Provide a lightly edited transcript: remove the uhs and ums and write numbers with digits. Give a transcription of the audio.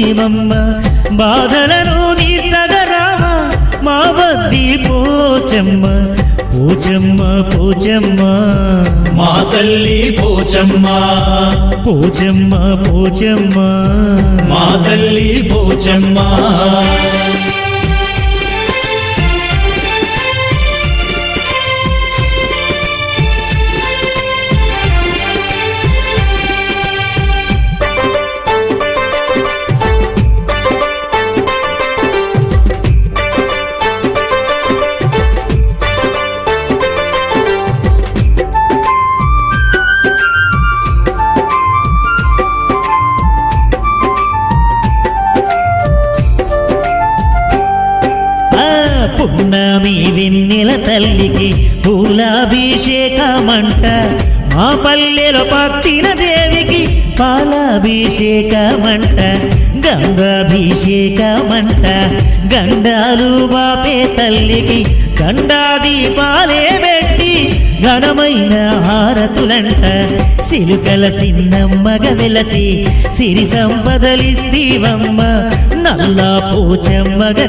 నీవమ్మ బాధలను తీర్చగరావా మా వద్ది పోచమ్మ పోచమ్మ పోచమ్మ మా తల్లి పోచమ్మ పోచమ్మ పోచమ్మ మా తల్లి పోచమ్మ పున్నమి వెన్నెల తల్లికి పూలాభిషేకమంట మా పల్లెలో పత్తిన దేవికి పాలాభిషేకమంట గంగాభిషేకమంట గండాలు బాపే తల్లికి గండా దీపాలే పెట్టి ఘనమైన హారతులంట సిలుకల సిన్నమ్మగ వెలసి సిరి సంపదలిస్తీవమ్మ నల్లా పోచమ్మగ